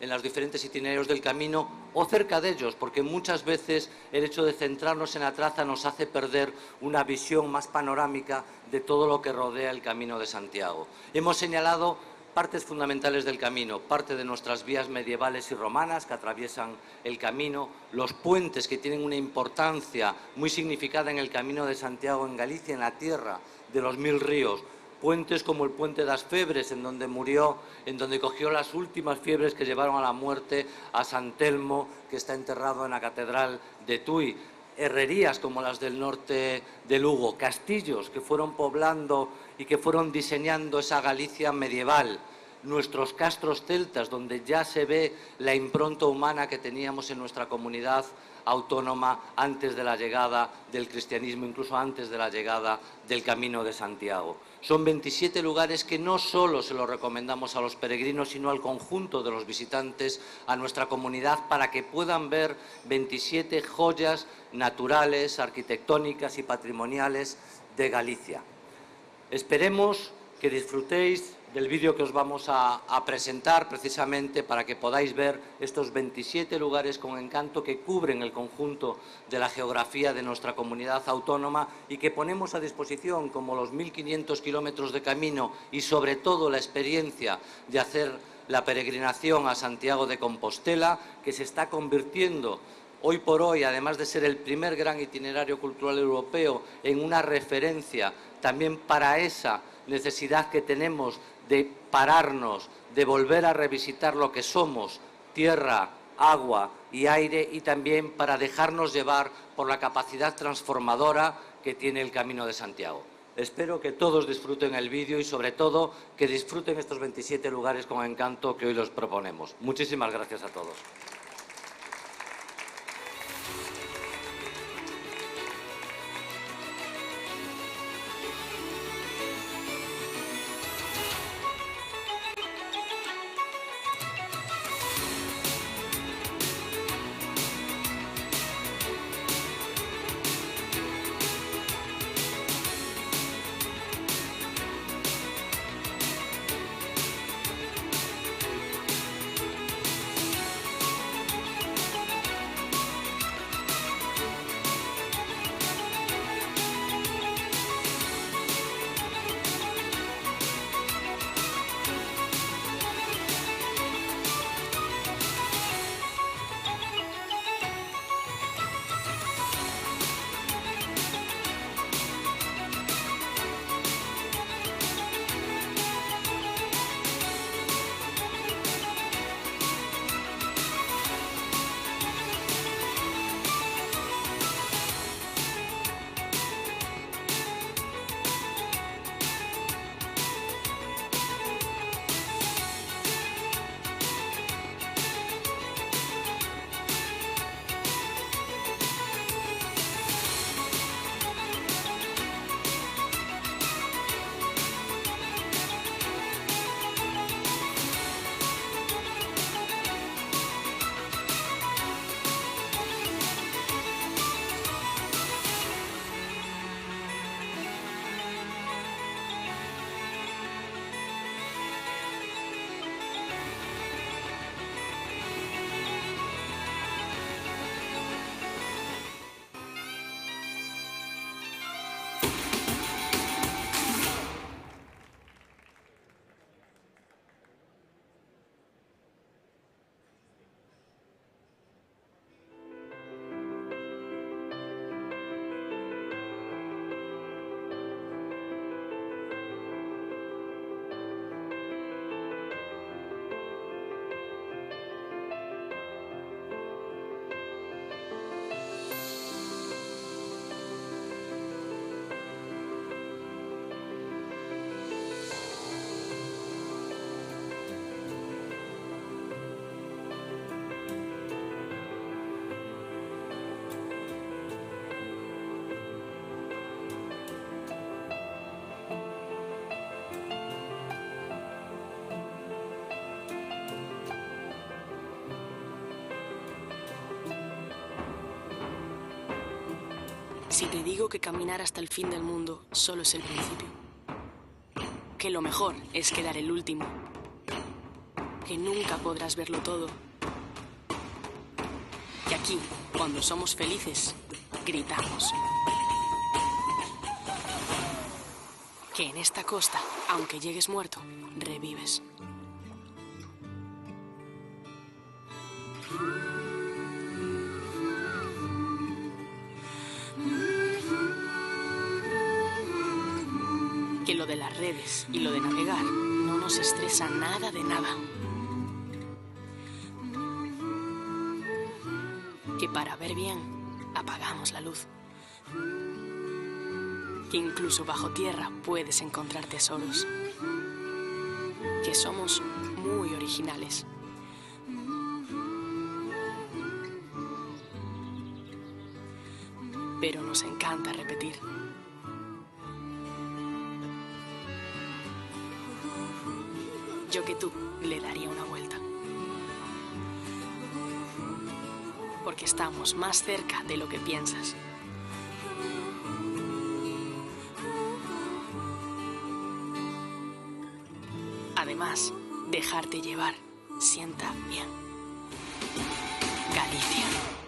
en los diferentes itinerarios del camino o cerca de ellos, porque muchas veces el hecho de centrarnos en la traza nos hace perder una visión más panorámica de todo lo que rodea el Camino de Santiago. Hemos señalado partes fundamentales del camino, parte de nuestras vías medievales y romanas que atraviesan el camino, los puentes que tienen una importancia muy significada en el Camino de Santiago en Galicia, en la tierra de los 1000 ríos, puentes como el puente das Febres, en donde murió, en donde cogió las últimas fiebres que llevaron a la muerte a San Telmo, que está enterrado en la catedral de Tui, herrerías como las del norte de Lugo, castillos que fueron poblando y que fueron diseñando esa Galicia medieval, nuestros castros celtas, donde ya se ve la impronta humana que teníamos en nuestra comunidad autónoma antes de la llegada del cristianismo, incluso antes de la llegada del Camino de Santiago. Son 27 lugares que no solo se los recomendamos a los peregrinos, sino al conjunto de los visitantes, a nuestra comunidad, para que puedan ver 27 joyas naturales, arquitectónicas y patrimoniales de Galicia. Esperemos que disfrutéis del vídeo que os vamos a presentar precisamente para que podáis ver estos 27 lugares con encanto que cubren el conjunto de la geografía de nuestra comunidad autónoma y que ponemos a disposición, como los 1500 kilómetros de camino y sobre todo la experiencia de hacer la peregrinación a Santiago de Compostela, que se está convirtiendo hoy por hoy, además de ser el primer gran itinerario cultural europeo, en una referencia también para esa necesidad que tenemos de pararnos, de volver a revisitar lo que somos, tierra, agua y aire, y también para dejarnos llevar por la capacidad transformadora que tiene el Camino de Santiago. Espero que todos disfruten el vídeo y, sobre todo, que disfruten estos 27 lugares con encanto que hoy les proponemos. Muchísimas gracias a todos. Si te digo que caminar hasta el fin del mundo solo es el principio, que lo mejor es quedar el último, que nunca podrás verlo todo. Y aquí, cuando somos felices, gritamos. Que en esta costa, aunque llegues muerto, revives. Que lo de las redes y lo de navegar no nos estresa nada de nada. Que para ver bien apagamos la luz. Que incluso bajo tierra puedes encontrar tesoros. Que somos muy originales. Pero nos encanta repetir. Yo que tú le daría una vuelta. Porque estamos más cerca de lo que piensas. Además, dejarte llevar sienta bien. Galicia.